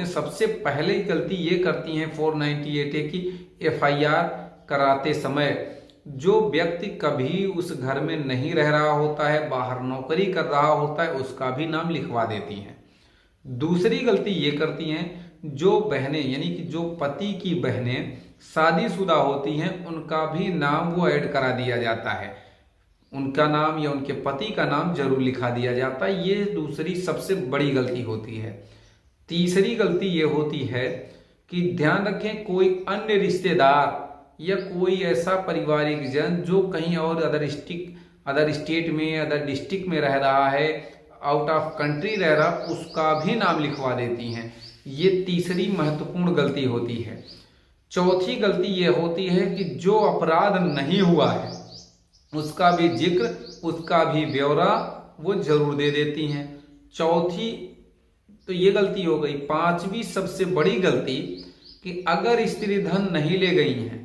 सबसे पहले गलती ये करती हैं 498 ए की एफआईआर कराते समय जो व्यक्ति कभी उस घर में नहीं रह रहा होता है, बाहर नौकरी कर रहा होता है, उसका भी नाम लिखवा देती हैं। दूसरी गलती ये करती हैं जो बहनें यानी कि जो पति की बहनें शादीशुदा होती हैं उनका भी नाम वो ऐड करा दिया जाता है, उनका नाम या उनके पति का नाम जरूर लिखा दिया जाता है। ये दूसरी सबसे बड़ी गलती होती है। तीसरी गलती ये होती है कि ध्यान रखें कोई अन्य रिश्तेदार या कोई ऐसा पारिवारिक जन जो कहीं और अदर स्टेट में, अदर डिस्ट्रिक्ट में रह रहा है, आउट ऑफ कंट्री रह रहा, उसका भी नाम लिखवा देती हैं। ये तीसरी महत्वपूर्ण गलती होती है। चौथी गलती ये होती है कि जो अपराध नहीं हुआ है उसका भी जिक्र, उसका भी ब्यौरा वो जरूर दे देती हैं। चौथी तो ये गलती हो गई। पांचवी सबसे बड़ी गलती कि अगर स्त्री धन नहीं ले गई हैं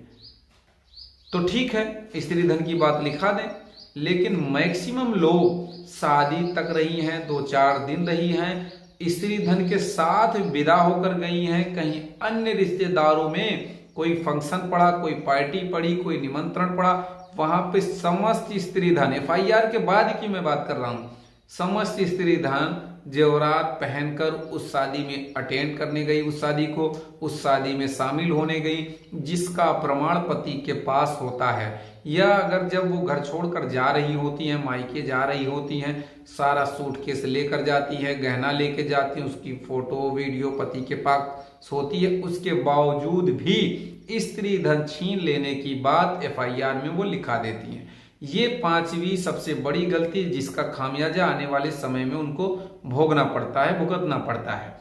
तो ठीक है, स्त्री धन की बात लिखा दें, लेकिन मैक्सिमम लोग शादी तक रही हैं, 2-4 दिन रही हैं, स्त्री धन के साथ विदा होकर गई हैं, कहीं अन्य रिश्तेदारों में कोई फंक्शन पड़ा, कोई पार्टी पड़ी, कोई निमंत्रण पड़ा, वहां पे समस्त स्त्री धन, एफआईआर के बाद की मैं बात कर रहा हूं, समस्त स्त्री धन जेवरात पहनकर उस शादी में अटेंड करने गई, उस शादी को, उस शादी में शामिल होने गई, जिसका प्रमाण पति के पास होता है, या अगर जब वो घर छोड़कर जा रही होती हैं, मायके जा रही होती हैं, सारा सूटकेस लेकर जाती है, गहना लेके जाती है, उसकी फोटो वीडियो पति के पास होती है, उसके बावजूद भी स्त्री धन छीन लेने की बात एफआईआर में वो लिखा देती हैं। ये पांचवी सबसे बड़ी गलती जिसका खामियाजा आने वाले समय में उनको भोगना पड़ता है, भुगतना पड़ता है।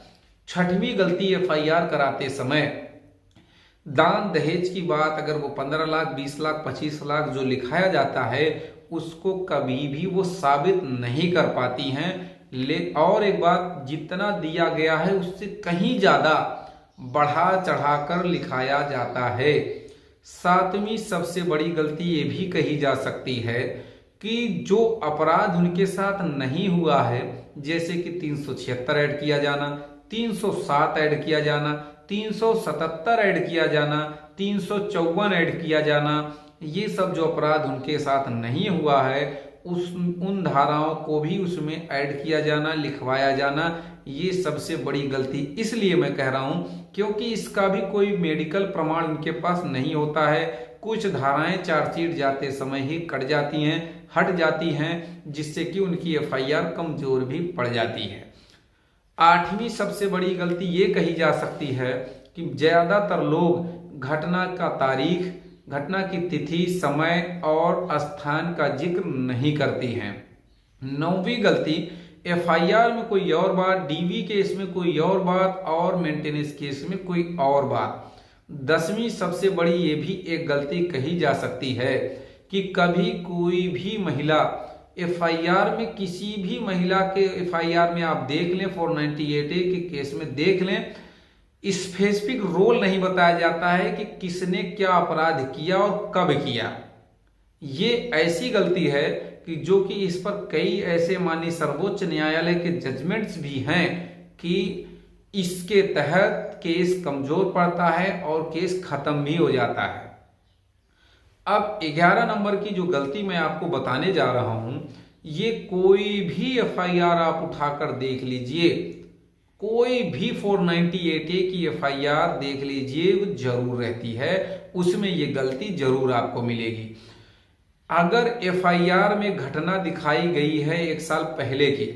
छठवीं गलती एफआईआर कराते समय दान दहेज की बात, अगर वो 15 लाख, 20 लाख, 25 लाख जो लिखाया जाता है उसको कभी भी वो साबित नहीं कर पाती हैं। और एक बात, जितना दिया गया है उससे कहीं ज्यादा बढ़ा चढ़ाकर लिखाया जाता है। सातवीं सबसे बड़ी गलती ये भी कही जा सकती है कि जो अपराध उनके साथ नहीं हुआ है, जैसे कि 376 ऐड किया जाना, 307 ऐड किया जाना, 377 ऐड किया जाना, 354 ऐड किया जाना, ये सब जो अपराध उनके साथ नहीं हुआ है उन धाराओं को भी उसमें ऐड किया जाना, लिखवाया जाना, ये सबसे बड़ी गलती इसलिए मैं कह रहा हूं क्योंकि इसका भी कोई मेडिकल प्रमाण उनके पास नहीं होता है। कुछ धाराएं चार्जशीट जाते समय ही कट जाती हैं, हट जाती हैं, जिससे कि उनकी एफआईआर कमजोर भी पड़ जाती है। आठवीं सबसे बड़ी गलती ये कही जा सकती है कि ज्यादातर लोग घटना का तारीख, घटना की तिथि, समय और स्थान का जिक्र नहीं करती हैं। नौवीं गलती, एफआईआर में कोई और बात, डीवी केस में कोई और बात और मेंटेनेंस केस में कोई और बात। 10वीं सबसे बड़ी ये भी एक गलती कही जा सकती है कि कभी कोई भी महिला एफआईआर में, किसी भी महिला के एफआईआर में आप देख लें, 498A के केस में देख लें, स्पेसिफिक रोल नहीं बताया जाता है कि किसने क्या अपराध किया और कब किया। ये ऐसी गलती है कि जो कि इस पर कई ऐसे माननीय सर्वोच्च न्यायालय के जजमेंट्स भी हैं कि इसके तहत केस कमजोर पड़ता है और केस खत्म भी हो जाता है। अब 11 नंबर की जो गलती मैं आपको बताने जा रहा हूं, ये कोई भी एफआईआर आप उठाकर देख लीजिए, कोई भी 498A की एफआईआर देख लीजिए, वो जरूर रहती है, उसमें ये गलती जरूर आपको मिलेगी। अगर एफआईआर में घटना दिखाई गई है 1 साल पहले की,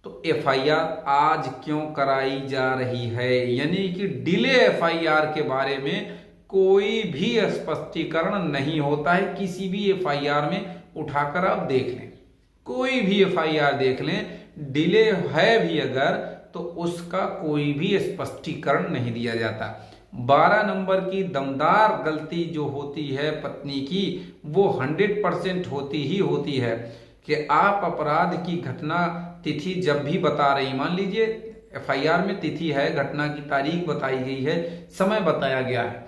तो एफआईआर आज क्यों कराई जा रही है, यानी कि डिले एफआईआर के बारे में कोई भी स्पष्टीकरण नहीं होता है। किसी भी एफआईआर में उठाकर आप देख लें, कोई भी एफआईआर देख लें, डिले है भी अगर तो उसका कोई भी स्पष्टीकरण नहीं दिया जाता। 12 नंबर की दमदार गलती जो होती है पत्नी की, वो 100% होती ही होती है कि आप अपराध की घटना तिथि जब भी बता रही, मान लीजिए एफआईआर में तिथि है, घटना की तारीख बताई गई है, समय बताया गया है,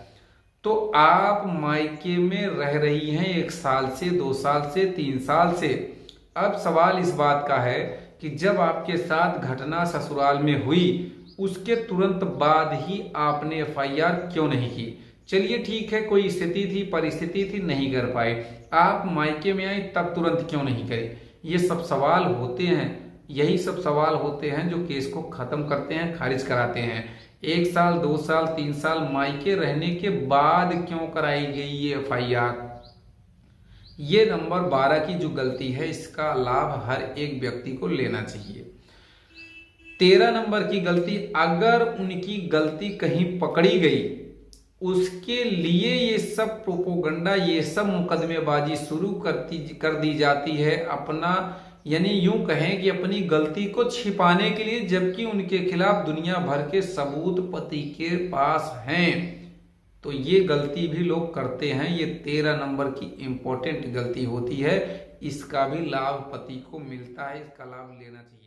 तो आप मायके में रह रही हैं 1 साल से, 2 साल से, 3 साल से। अब सवाल इस बात का है कि जब आपके साथ घटना ससुराल में हुई, उसके तुरंत बाद ही आपने एफआईआर क्यों नहीं की? चलिए ठीक है, कोई स्थिति थी, परिस्थिति थी, नहीं कर पाए, आप मायके में आए तब तुरंत क्यों नहीं करे? ये सब सवाल होते हैं, यही सब सवाल होते हैं जो केस को खत्म करते हैं, खारिज कराते हैं। 1 साल 2 साल 3 साल मायके रहने के बाद क्यों कराई गई ये एफआईआर? ये नंबर 12 की जो गलती है, इसका लाभ हर एक व्यक्ति को लेना चाहिए। 13 नंबर की गलती, अगर उनकी गलती कहीं पकड़ी गई, उसके लिए ये सब प्रोपोगंडा, ये सब मुकदमेबाजी शुरू कर दी जाती है, अपना यानी यूं कहें कि अपनी गलती को छिपाने के लिए, जबकि उनके खिलाफ दुनिया भर के सबूत पति के पास हैं। तो ये गलती भी लोग करते हैं। ये 13 नंबर की इंपॉर्टेंट गलती होती है, इसका भी लाभ पति को मिलता है, इसका लाभ लेना चाहिए।